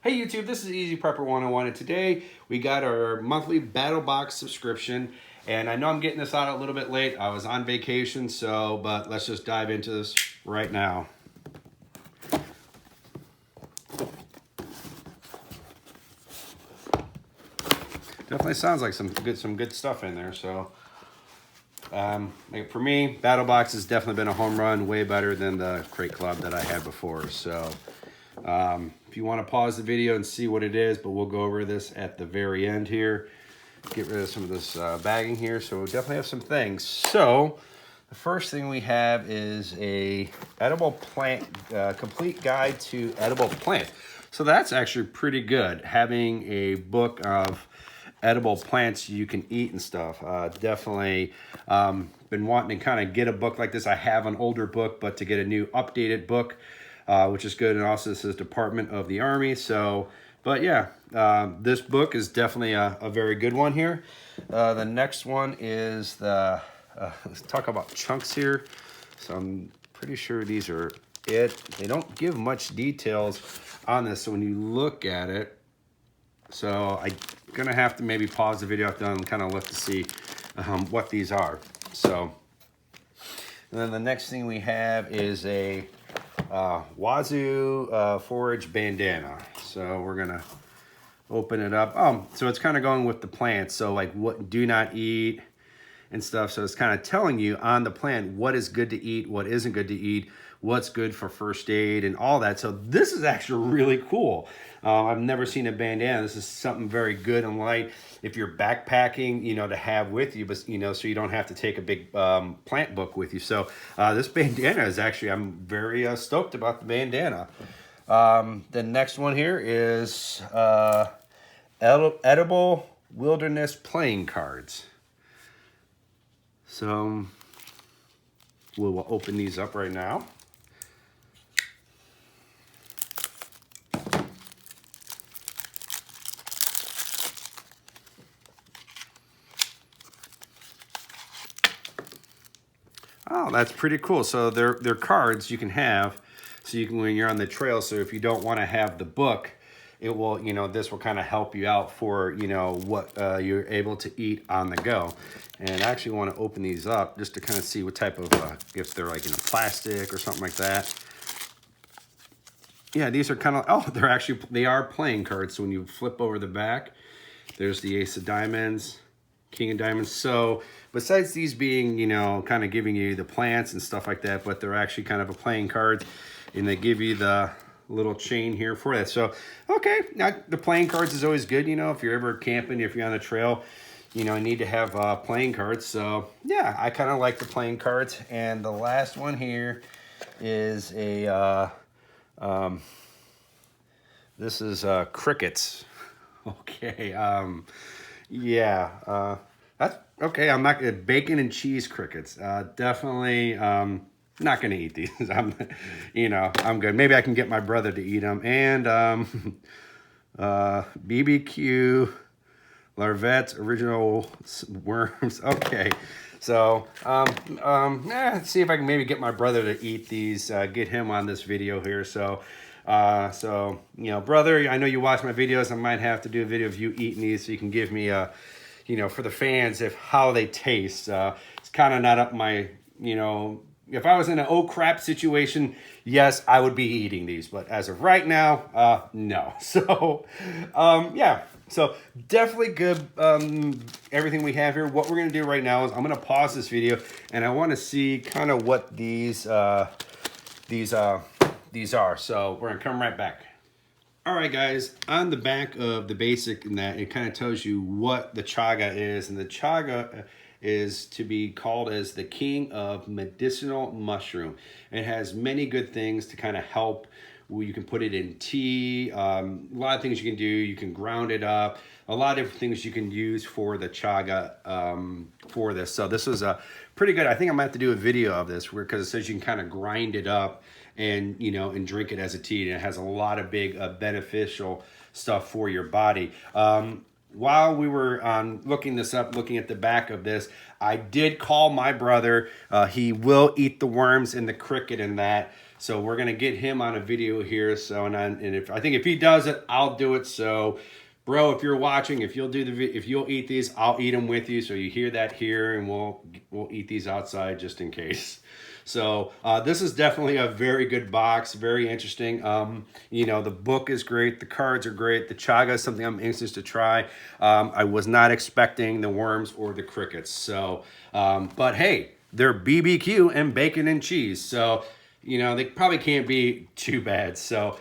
Hey YouTube, this is Easy Prepper 101, and today we got our monthly BattlBox subscription. And I know I'm getting this out a little bit late. I was on vacation, but let's just dive into this right now. Definitely sounds like some good stuff in there. So for me, BattlBox has definitely been a home run, way better than the Crate Club that I had before. So if you want to pause the video and see what it is, but we'll go over this at the very end here. Get rid of some of this bagging here. So we'll definitely have some things. So the first thing we have is a edible plant, complete guide to edible plant. So that's actually pretty good, having a book of edible plants you can eat and stuff. Definitely been wanting to kind of get a book like this. I have an older book, but to get a new updated book, which is good. And also this is Department of the Army. So, but yeah, this book is definitely a very good one here. The next one is let's talk about chunks here. So I'm pretty sure these are it. They don't give much details on this. So when you look at it, so I'm gonna have to maybe pause the video after and kind of look to see what these are. So, and then the next thing we have is a Wazoo forage bandana. So we're gonna open it up. So it's kind of going with the plants. So like what do not eat and stuff. So it's kind of telling you on the plant what is good to eat, what isn't good to eat, what's good for first aid and all that. So this is actually really cool. I've never seen a bandana. This is something very good and light if you're backpacking, you know, to have with you, but you know, so you don't have to take a big plant book with you. So this bandana is actually, I'm very stoked about the bandana. The next one here is edible wilderness playing cards. So we'll open these up right now. Oh, that's pretty cool. So they're cards you can have, so you can, when you're on the trail. So if you don't want to have the book, it will, you know, this will kind of help you out for, you know, what you're able to eat on the go. And I actually want to open these up just to kind of see what type of, if they're like in a plastic or something like that. Yeah, these are kind of, oh, they are playing cards. So when you flip over the back, there's the Ace of Diamonds, King of Diamonds. So besides these being, you know, kind of giving you the plants and stuff like that, but they're actually kind of a playing card, and they give you the little chain here for that. So, okay, now the playing cards is always good, you know, if you're ever camping, if you're on the trail, you know, you need to have playing cards. So, yeah, I kind of like the playing cards. And the last one here is a, this is crickets. Okay, yeah, that's okay. I'm not gonna bacon and cheese crickets. Definitely not gonna eat these. You know, I'm good. Maybe I can get my brother to eat them. And BBQ Larvette's original worms. Okay, so let's see if I can maybe get my brother to eat these. Get him on this video here. So you know, brother, I know you watch my videos. I might have to do a video of you eating these so you can give me a, you know, for the fans, if how they taste. It's kind of not up my, you know, if I was in an oh crap situation, yes, I would be eating these. But as of right now, no. So, yeah. So definitely good, everything we have here. What we're going to do right now is I'm going to pause this video, and I want to see kind of what these are. So we're gonna come right back. All right, guys, on the back of the basic in that, it kind of tells you what the chaga is. And the chaga is to be called as the king of medicinal mushroom. It has many good things to kind of help. You can put it in tea, a lot of things you can do. You can ground it up, a lot of different things you can use for the chaga for this. So this was a pretty good. I think I might have to do a video of this because it says you can kind of grind it up and, you know, and drink it as a tea. And it has a lot of big beneficial stuff for your body. While we were looking this up, looking at the back of this, I did call my brother. He will eat the worms and the cricket and that. So we're gonna get him on a video here. So and if I think if he does it, I'll do it. So bro, if you're watching, if you'll eat these, I'll eat them with you. So you hear that here, and we'll eat these outside just in case. So this is definitely a very good box, very interesting. You know, the book is great, the cards are great, the chaga is something I'm anxious to try. I was not expecting the worms or the crickets. So, but hey, they're BBQ and bacon and cheese. So, you know, they probably can't be too bad. So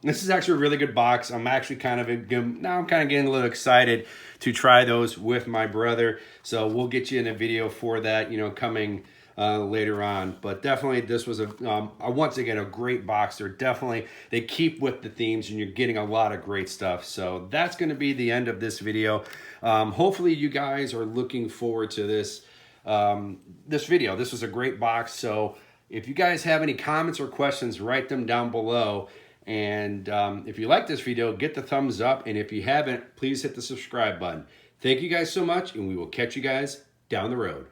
this is actually a really good box. I'm actually kind of getting a little excited to try those with my brother. So we'll get you in a video for that, you know, coming later on. But definitely this was once again a great box. They keep with the themes, and you're getting a lot of great stuff. So that's going to be the end of this video. Hopefully you guys are looking forward to this video. This was a great box. So if you guys have any comments or questions, write them down below. And if you like this video, get the thumbs up. And if you haven't, please hit the subscribe button. Thank you guys so much, and we will catch you guys down the road.